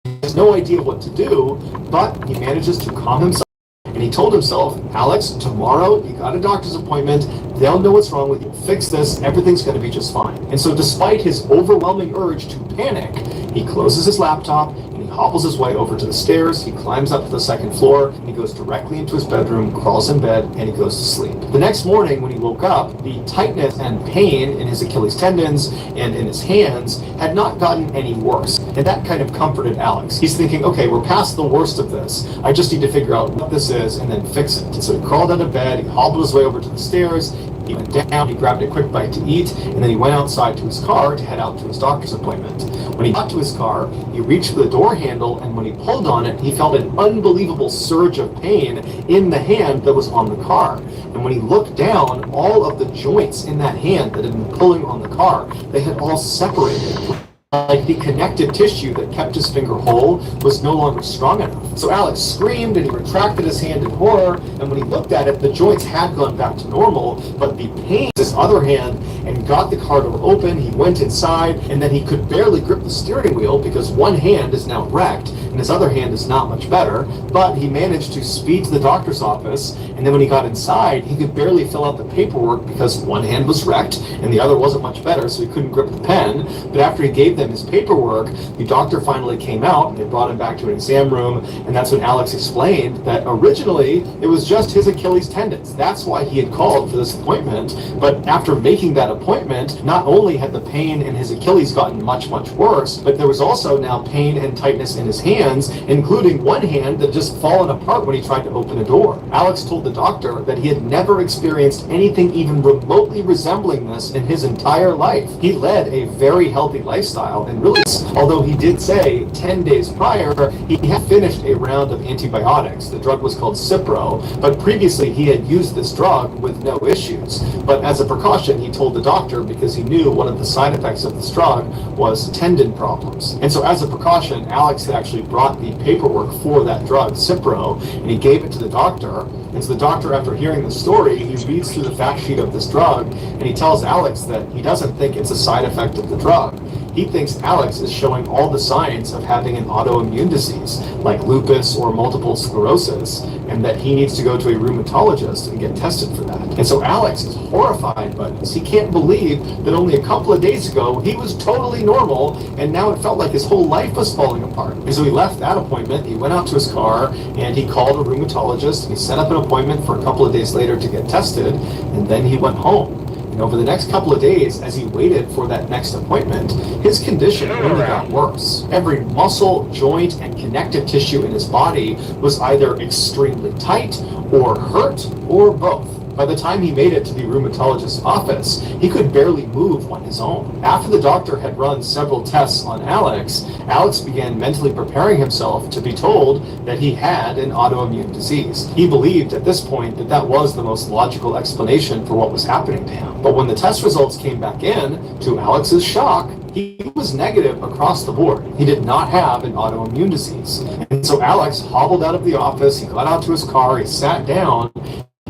He has no idea what to do, but he manages to calm himself and And he told himself, Alex, tomorrow you got a doctor's appointment, they'll know what's wrong with you, fix this, everything's going to be just fine. And so despite his overwhelming urge to panic, he closes his laptop and he hobbles his way over to the stairs, he climbs up to the second floor, he goes directly into his bedroom, crawls in bed, and he goes to sleep. The next morning when he woke up, the tightness and pain in his Achilles tendons and in his hands had not gotten any worse. And that kind of comforted Alex. He's thinking, okay, we're past the worst of this. I just need to figure out what this is and then fix it. And so he crawled out of bed, he hobbled his way over to the stairs, he went down, he grabbed a quick bite to eat, and then he went outside to his car to head out to his doctor's appointment. When he got to his car, he reached for the door handle, and when he pulled on it, he felt an unbelievable surge of pain in the hand that was on the car. And when he looked down, all of the joints in that hand that had been pulling on the car, they had all separated. Like the connective tissue that kept his finger whole was no longer strong enough. So Alex screamed and he retracted his hand in horror, and when he looked at it, the joints had gone back to normal, but the pain in his other hand, and got the car door open, he went inside, and then he could barely grip the steering wheel because one hand is now wrecked, and his other hand is not much better, but he managed to speed to the doctor's office, and then when he got inside, he could barely fill out the paperwork because one hand was wrecked, and the other wasn't much better, so he couldn't grip the pen. But after he gave them his paperwork, the doctor finally came out, and they brought him back to an exam room, and that's when Alex explained that originally it was just his Achilles tendons. That's why he had called for this appointment, but after making that appointment, not only had the pain in his Achilles gotten much, much worse, but there was also now pain and tightness in his hands, including one hand that had just fallen apart when he tried to open a door. Alex told the doctor that he had never experienced anything even remotely resembling this in his entire life. He led a very healthy lifestyle, and really, although he did say 10 days prior, he had finished a round of antibiotics. The drug was called Cypro, but previously he had used this drug with no issues. But as a precaution, he told the doctor because he knew one of the side effects of this drug was tendon problems. And so as a precaution, Alex had actually brought the paperwork for that drug, Cypro, and he gave it to the doctor. And so the doctor, after hearing the story, he reads through the fact sheet of this drug, and he tells Alex that he doesn't think it's a side effect of the drug. He thinks Alex is showing all the signs of having an autoimmune disease, like lupus or multiple sclerosis, and that he needs to go to a rheumatologist and get tested for that. And so Alex is horrified by this. He can't believe that only a couple of days ago he was totally normal, and now it felt like his whole life was falling apart. And so he left that appointment, he went out to his car, and he called a rheumatologist, and he set up an appointment for a couple of days later to get tested, and then he went home. And over the next couple of days, as he waited for that next appointment, his condition only got worse. Every muscle, joint, and connective tissue in his body was either extremely tight, or hurt, or both. By the time he made it to the rheumatologist's office, he could barely move on his own. After the doctor had run several tests on Alex, Alex began mentally preparing himself to be told that he had an autoimmune disease. He believed at this point that that was the most logical explanation for what was happening to him. But when the test results came back in, to Alex's shock, he was negative across the board. He did not have an autoimmune disease. And so Alex hobbled out of the office, he got out to his car, he sat down,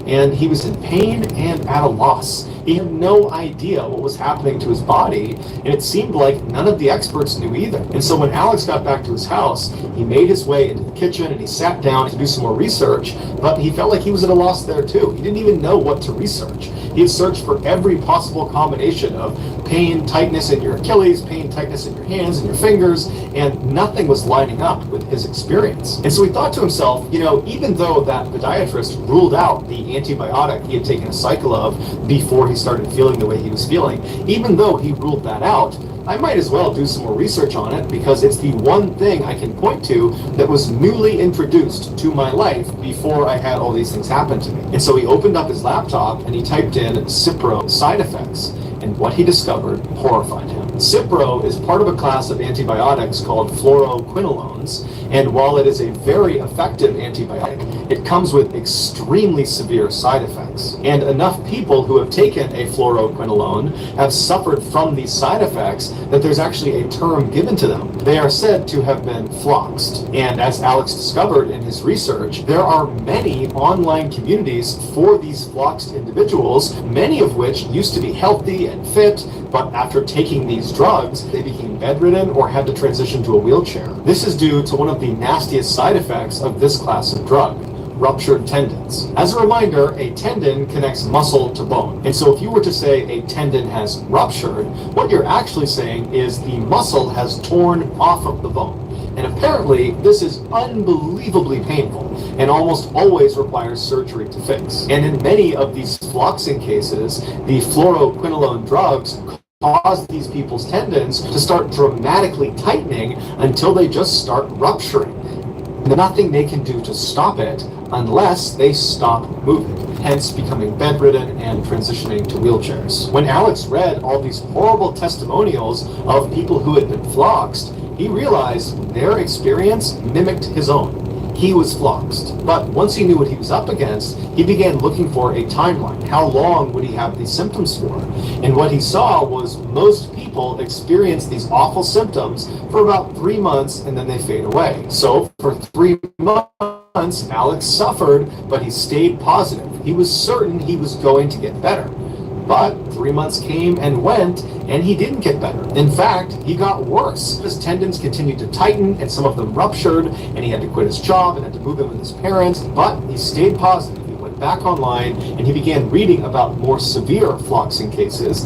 and he was in pain and at a loss. He had no idea what was happening to his body, and it seemed like none of the experts knew either. And so when Alex got back to his house, he made his way into the kitchen and he sat down to do some more research, but he felt like he was at a loss there too. He didn't even know what to research. He had searched for every possible combination of pain, tightness in your Achilles, pain, tightness in your hands and your fingers, and nothing was lining up with his experience. And so he thought to himself, you know, even though that podiatrist ruled out the antibiotic he had taken a cycle of before he started feeling the way he was feeling, even though he ruled that out, I might as well do some more research on it because it's the one thing I can point to that was newly introduced to my life before I had all these things happen to me. And so he opened up his laptop and he typed in Cypro side effects, and what he discovered horrified him. Cypro is part of a class of antibiotics called fluoroquinolones, and while it is a very effective antibiotic, it comes with extremely severe side effects. And enough people who have taken a fluoroquinolone have suffered from these side effects that there's actually a term given to them. They are said to have been floxed. And as Alex discovered in his research, there are many online communities for these floxed individuals, many of which used to be healthy and fit, but after taking these drugs, they became bedridden or had to transition to a wheelchair. This is due to one of the nastiest side effects of this class of drug. ruptured tendons. As a reminder, a tendon connects muscle to bone. And so if you were to say a tendon has ruptured, what you're actually saying is the muscle has torn off of the bone. And apparently, this is unbelievably painful and almost always requires surgery to fix. And in many of these floxing cases, the fluoroquinolone drugs cause these people's tendons to start dramatically tightening until they just start rupturing. Nothing they can do to stop it unless they stop moving, hence becoming bedridden and transitioning to wheelchairs. When Alex read all these horrible testimonials of people who had been floxed, he realized their experience mimicked his own. He was floxed, but once he knew what he was up against, he began looking for a timeline. How long would he have these symptoms for? And what he saw was most people experience these awful symptoms for about 3 months and then they fade away. So for 3 months, Alex suffered, but he stayed positive. He was certain he was going to get better. But 3 months came and went, and he didn't get better. In fact, he got worse. His tendons continued to tighten, and some of them ruptured, and he had to quit his job and had to move in with his parents. But he stayed positive. He went back online, and he began reading about more severe floxing cases.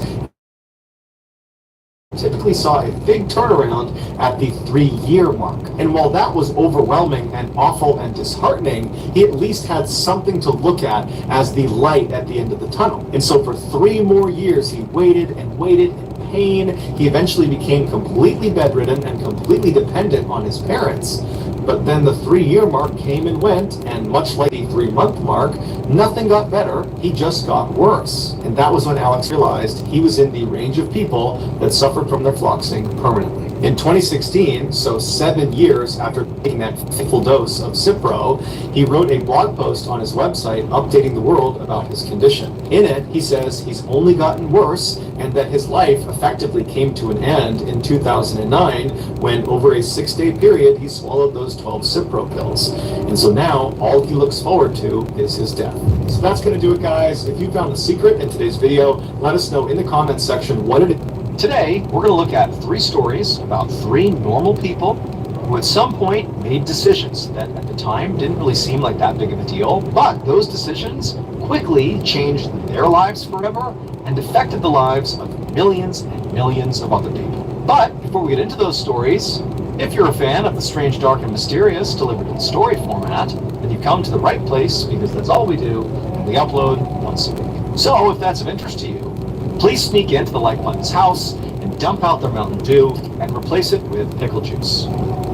Typically saw a big turnaround at the 3-year mark. And while that was overwhelming and awful and disheartening, he at least had something to look at as the light at the end of the tunnel. And so for 3 more years, he waited and waited in pain. He eventually became completely bedridden and completely dependent on his parents. But then the 3-year mark came and went, and much like the 3-month mark, nothing got better, he just got worse. And that was when Alex realized he was in the range of people that suffered from their floxing permanently. In 2016, so 7 years after taking that fateful dose of Cypro, he wrote a blog post on his website updating the world about his condition. In it, he says he's only gotten worse and that his life effectively came to an end in 2009 when over a 6-day period he swallowed those 12 Cypro pills. And so now all he looks forward to is his death. So that's going to do it, guys. If you found the secret in today's video, let us know in the comments section what it is. Today, we're going to look at 3 stories about 3 normal people who at some point made decisions that at the time didn't really seem like that big of a deal, but those decisions quickly changed their lives forever and affected the lives of millions and millions of other people. But before we get into those stories, if you're a fan of the strange, dark, and mysterious delivered in story format, then you've come to the right place because that's all we do, and we upload once a week. So if that's of interest to you, please sneak into the like button's house and dump out their Mountain Dew and replace it with pickle juice.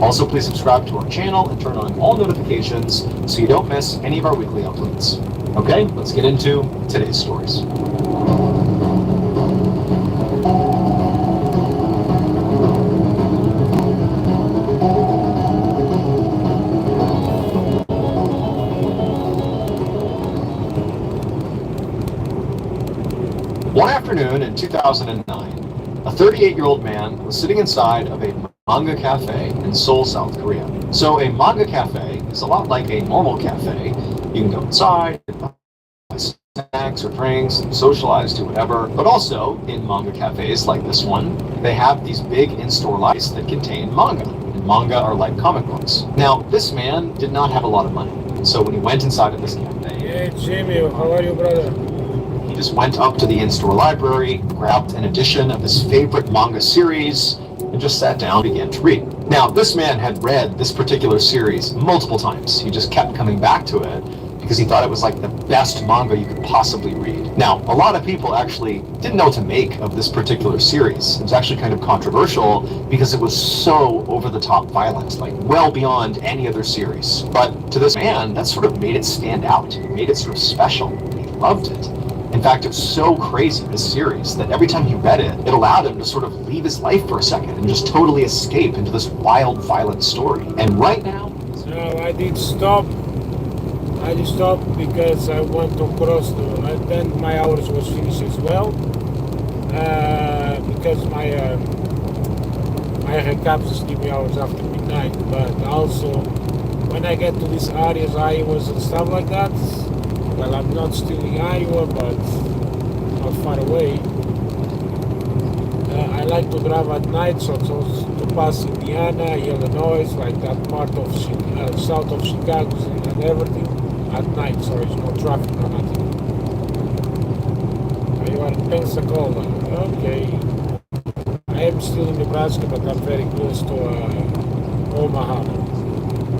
Also, please subscribe to our channel and turn on all notifications so you don't miss any of our weekly uploads. Okay, let's get into today's stories. One afternoon in 2009, a 38-year-old man was sitting inside of a manga cafe in Seoul, South Korea. So a manga cafe is a lot like a normal cafe. You can go inside, buy snacks or drinks, and socialize, do whatever. But also, in manga cafes like this one, they have these big in-store lights that contain manga. And manga are like comic books. Now, this man did not have a lot of money. And so when he went inside of this cafe... Hey Jimmy, how are you, brother? He just went up to the in-store library, grabbed an edition of his favorite manga series, and just sat down and began to read. Now, this man had read this particular series multiple times. He just kept coming back to it because he thought it was like the best manga you could possibly read. Now, a lot of people actually didn't know what to make of this particular series. It was actually kind of controversial because it was so over-the-top violent, like well beyond any other series. But to this man, that sort of made it stand out. It made it sort of special. He loved it. In fact, it's so crazy, this series, that every time he read it, it allowed him to sort of leave his life for a second and just totally escape into this wild, violent story. And right now... No, I did stop. I did stop because I want to cross the... then my hours was finished as well. Because my caps give me hours after midnight. But also, when I get to these areas, Iowas and stuff like that, well, I'm not still in Iowa, but not far away. I like to drive at night, so to pass Indiana, Illinois, like that part of south of Chicago and everything. at night, so there's no traffic, no nothing. You are in Pensacola. Okay. I am still in Nebraska, but I'm very close to Omaha.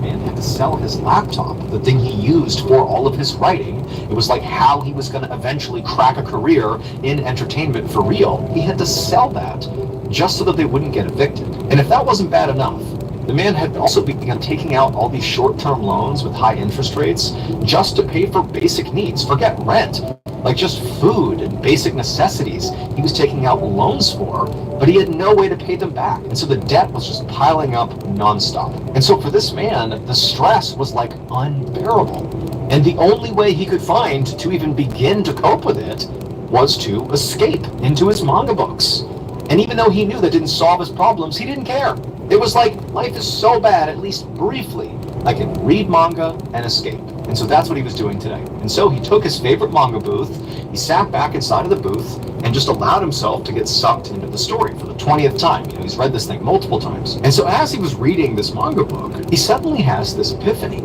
Man had to sell his laptop, the thing he used for all of his writing. It was like how he was going to eventually crack a career in entertainment for real. He had to sell that just so that they wouldn't get evicted. And if that wasn't bad enough, the man had also begun taking out all these short-term loans with high interest rates just to pay for basic needs. Forget rent, like just food and basic necessities he was taking out loans for, but he had no way to pay them back. And so the debt was just piling up nonstop. And so for this man, the stress was like unbearable. And the only way he could find to even begin to cope with it was to escape into his manga books. And even though he knew that didn't solve his problems, he didn't care. It was like, life is so bad, at least briefly, I can read manga and escape. And so that's what he was doing today. And so he took his favorite manga booth, he sat back inside of the booth, and just allowed himself to get sucked into the story for the 20th time. You know, he's read this thing multiple times. And so as he was reading this manga book, he suddenly has this epiphany.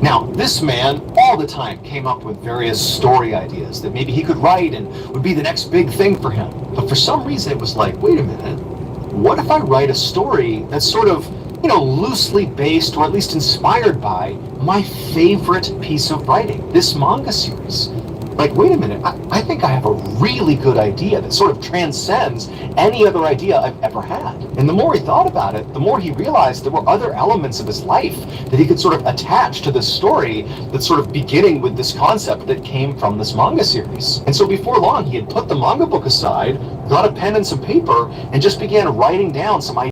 Now, this man all the time came up with various story ideas that maybe he could write and would be the next big thing for him. But for some reason, it was like, wait a minute, what if I write a story that's sort of, you know, loosely based or at least inspired by my favorite piece of writing, this manga series? Like, wait a minute, I think I have a really good idea that sort of transcends any other idea I've ever had. And the more he thought about it, the more he realized there were other elements of his life that he could sort of attach to this story that's sort of beginning with this concept that came from this manga series. And so before long, he had put the manga book aside, got a pen and some paper, and just began writing down some ideas